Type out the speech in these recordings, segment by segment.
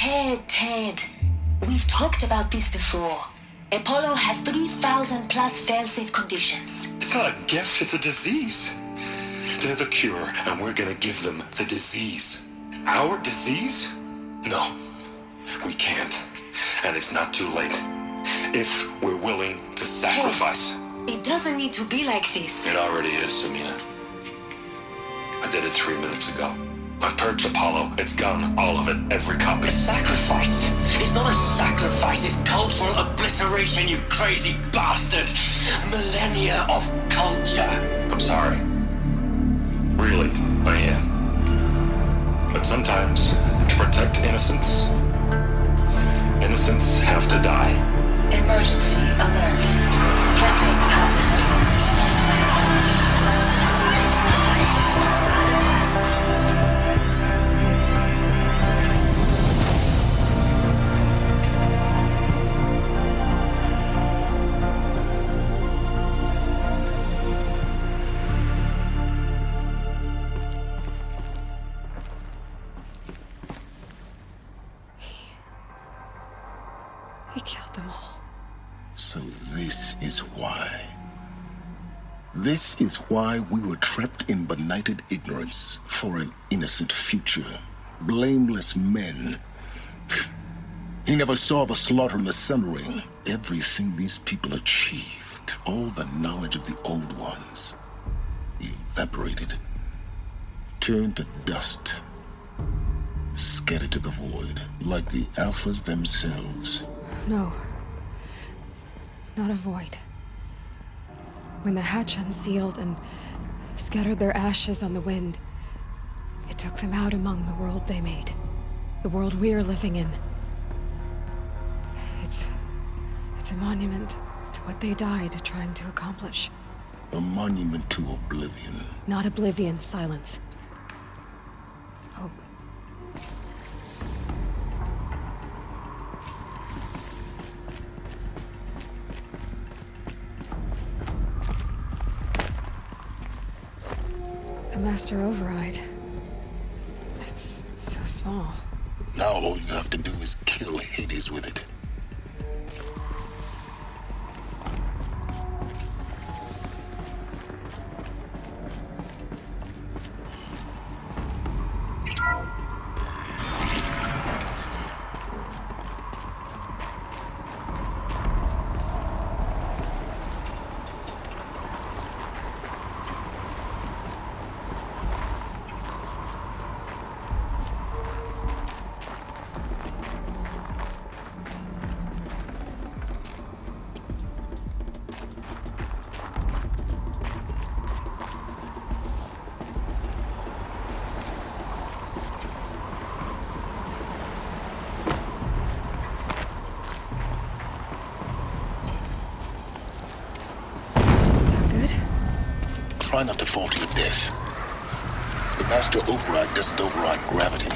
Ted, we've talked about this before. Apollo has 3,000 plus fail-safe conditions. It's not a gift, it's a disease. They're the cure, and we're gonna give them the disease. Our disease? No, we can't. And it's not too late. If we're willing to sacrifice. Ted, it doesn't need to be like this. It already is, Samina. I did it 3 minutes ago. I've purged Apollo. It's gone. All of it. Every copy. A sacrifice? It's not a sacrifice. It's cultural obliteration, you crazy bastard. Millennia of culture. I'm sorry. Really, I am. But sometimes, to protect innocence, innocents have to die. Emergency alert. Planting atmosphere. He killed them all. So this is why. This is why we were trapped in benighted ignorance for an innocent future. Blameless men. He never saw the slaughter and the summering. Everything these people achieved, all the knowledge of the old ones, evaporated, turned to dust, scattered to the void, like the Alphas themselves. No. Not a void. When the hatch unsealed and scattered their ashes on the wind, it took them out among the world they made. The world we're living in. It's a monument to what they died trying to accomplish. A monument to oblivion. Not oblivion, silence. Hope. The Master Override. It's so small. Now all you have to do is kill Hades with it. Try not to fall to your death. The Master Override doesn't override gravity.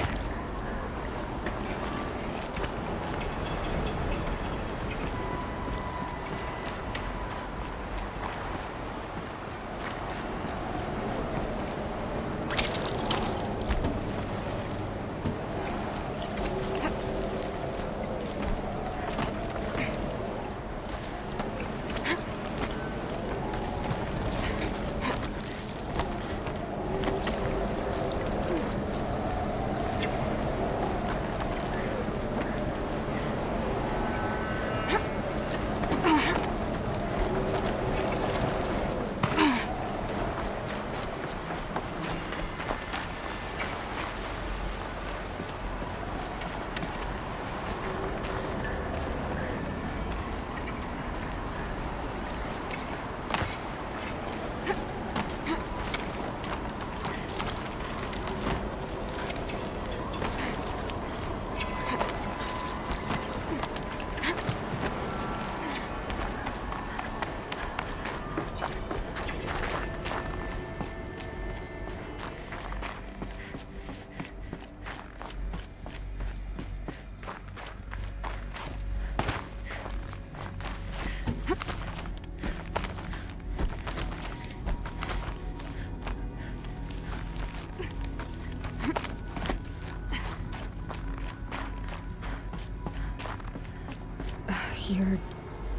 You're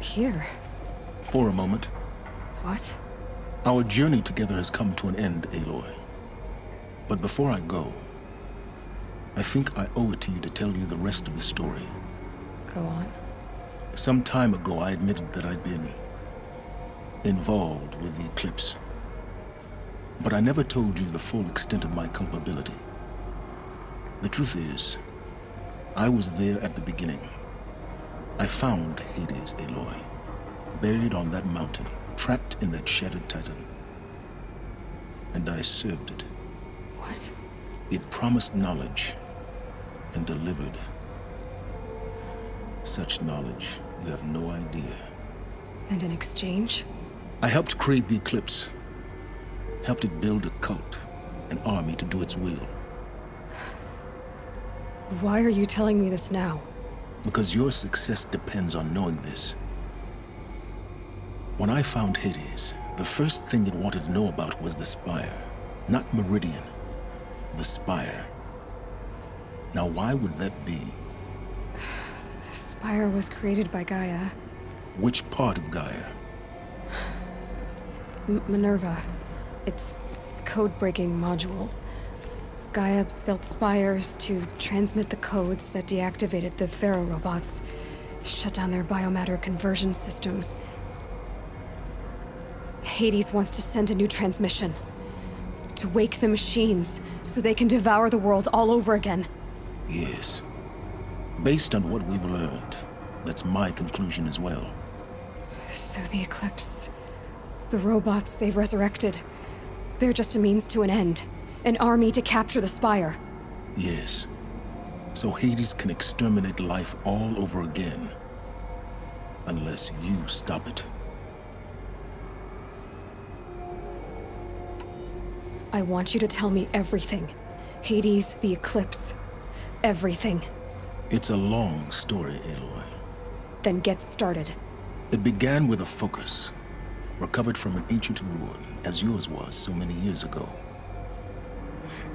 here. For a moment. What? Our journey together has come to an end, Aloy. But before I go, I think I owe it to you to tell you the rest of the story. Go on. Some time ago, I admitted that I'd been involved with the Eclipse. But I never told you the full extent of my culpability. The truth is, I was there at the beginning. I found Hades, Aloy, buried on that mountain, trapped in that shattered titan. And I served it. What? It promised knowledge and delivered. Such knowledge, you have no idea. And in exchange? I helped create the Eclipse. Helped it build a cult, an army to do its will. Why are you telling me this now? Because your success depends on knowing this. When I found Hades, the first thing it wanted to know about was the Spire. Not Meridian. The Spire. Now, why would that be? The Spire was created by Gaia. Which part of Gaia? Minerva. Its code-breaking module. Gaia built spires to transmit the codes that deactivated the Pharaoh robots, shut down their biomatter conversion systems. Hades wants to send a new transmission. To wake the machines, so they can devour the world all over again. Yes. Based on what we've learned, that's my conclusion as well. So the Eclipse... the robots they've resurrected... they're just a means to an end. An army to capture the Spire. Yes. So Hades can exterminate life all over again. Unless you stop it. I want you to tell me everything. Hades, the Eclipse. Everything. It's a long story, Aloy. Then get started. It began with a focus. Recovered from an ancient ruin, as yours was so many years ago.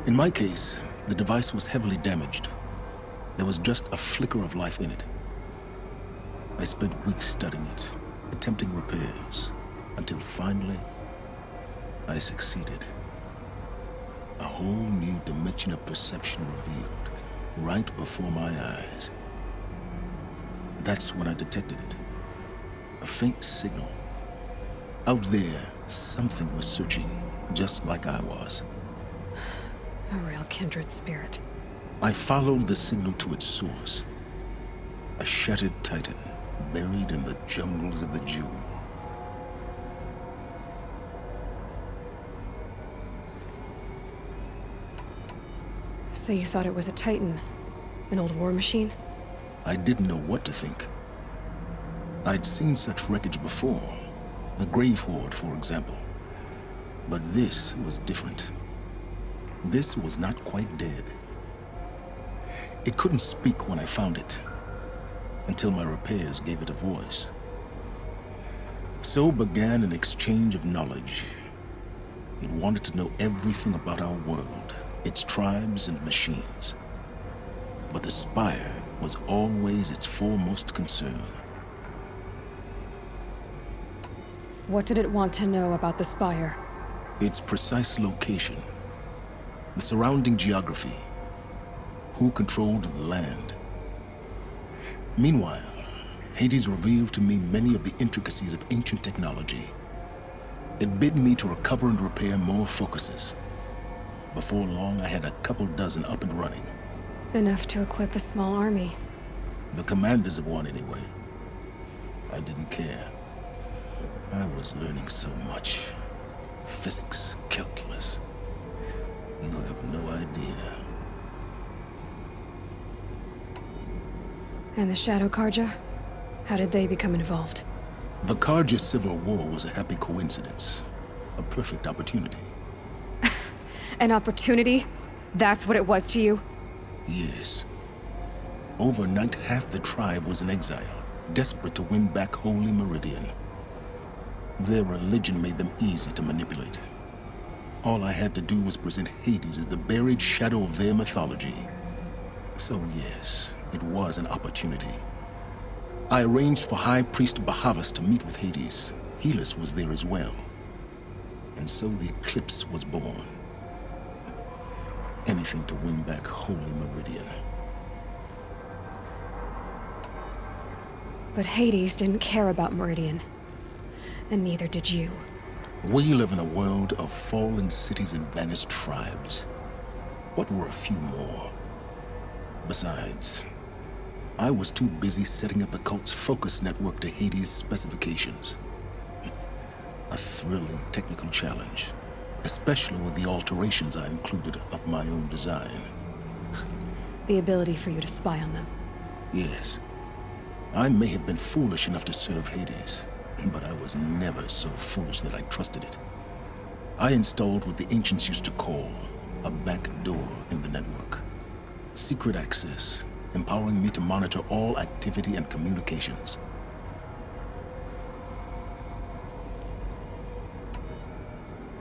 In my case, the device was heavily damaged. There was just a flicker of life in it. I spent weeks studying it, attempting repairs, until finally, I succeeded. A whole new dimension of perception revealed, right before my eyes. That's when I detected it. A faint signal. Out there, something was searching, just like I was. A real kindred spirit. I followed the signal to its source. A shattered titan, buried in the jungles of the Jewel. So you thought it was a Titan? An old war machine? I didn't know what to think. I'd seen such wreckage before. The Grave Horde, for example. But this was different. This was not quite dead. It couldn't speak when I found it, until my repairs gave it a voice. So began an exchange of knowledge. It wanted to know everything about our world, its tribes and machines. But the Spire was always its foremost concern. What did it want to know about the Spire? Its precise location, the surrounding geography, who controlled the land. Meanwhile, Hades revealed to me many of the intricacies of ancient technology. It bid me to recover and repair more focuses. Before long, I had a couple dozen up and running. Enough to equip a small army. The commanders of one, anyway. I didn't care. I was learning so much. Physics, calculus. You have no idea. And the Shadow Carja? How did they become involved? The Carja Civil War was a happy coincidence. A perfect opportunity. An opportunity? That's what it was to you? Yes. Overnight, half the tribe was in exile, desperate to win back Holy Meridian. Their religion made them easy to manipulate. All I had to do was present Hades as the buried shadow of their mythology. So yes, it was an opportunity. I arranged for High Priest Bahavas to meet with Hades. Helis was there as well. And so the Eclipse was born. Anything to win back Holy Meridian. But Hades didn't care about Meridian. And neither did you. We live in a world of fallen cities and vanished tribes. What were a few more? Besides, I was too busy setting up the cult's focus network to Hades' specifications. A thrilling technical challenge, especially with the alterations I included of my own design. The ability for you to spy on them. Yes, I may have been foolish enough to serve Hades, but I was never so foolish that I trusted it. I installed what the ancients used to call a back door in the network. Secret access, empowering me to monitor all activity and communications.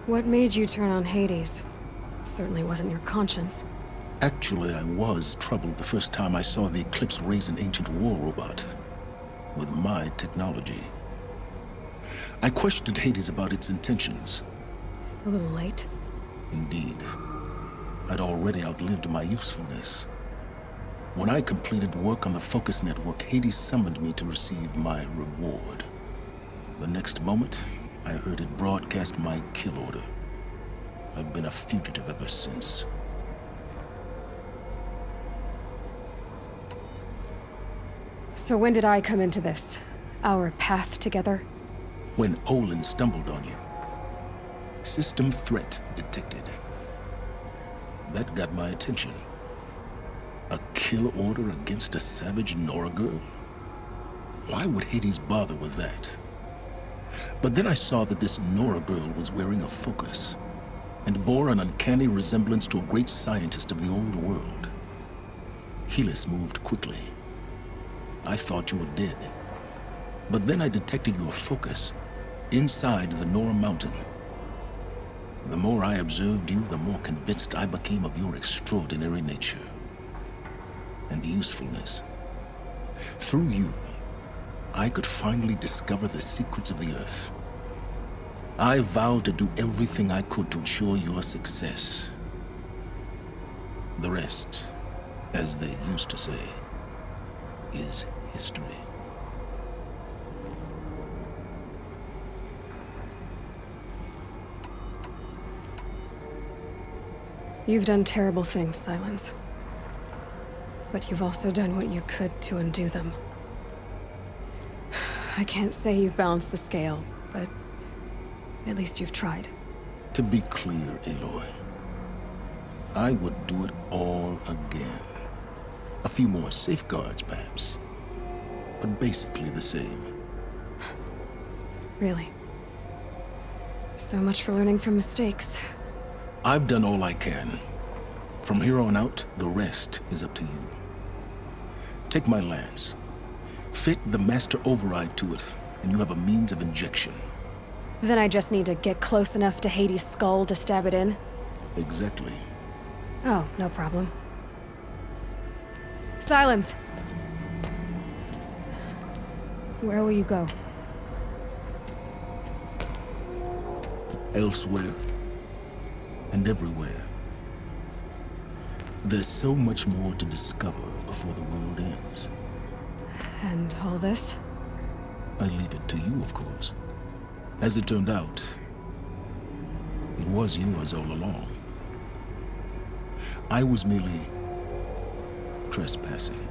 What made you turn on Hades? It certainly wasn't your conscience. Actually, I was troubled the first time I saw the Eclipse raise an ancient war robot with my technology. I questioned Hades about its intentions. A little late. Indeed. I'd already outlived my usefulness. When I completed work on the Focus Network, Hades summoned me to receive my reward. The next moment, I heard it broadcast my kill order. I've been a fugitive ever since. So when did I come into this? Our path together? When Olin stumbled on you. System threat detected. That got my attention. A kill order against a savage Nora girl? Why would Hades bother with that? But then I saw that this Nora girl was wearing a focus, and bore an uncanny resemblance to a great scientist of the old world. Helis moved quickly. I thought you were dead. But then I detected your focus inside the Nora mountain. The more I observed you, the more convinced I became of your extraordinary nature and usefulness. Through you, I could finally discover the secrets of the Earth. I vowed to do everything I could to ensure your success. The rest, as they used to say, is history. You've done terrible things, Silence. But you've also done what you could to undo them. I can't say you've balanced the scale, but at least you've tried. To be clear, Aloy, I would do it all again. A few more safeguards, perhaps, but basically the same. Really. So much for learning from mistakes. I've done all I can. From here on out, the rest is up to you. Take my lance. Fit the Master Override to it, and you have a means of injection. Then I just need to get close enough to Hades' skull to stab it in? Exactly. Oh, no problem. Silence! Where will you go? Elsewhere. And everywhere. There's so much more to discover before the world ends. And all this? I leave it to you, of course. As it turned out, it was yours all along. I was merely trespassing.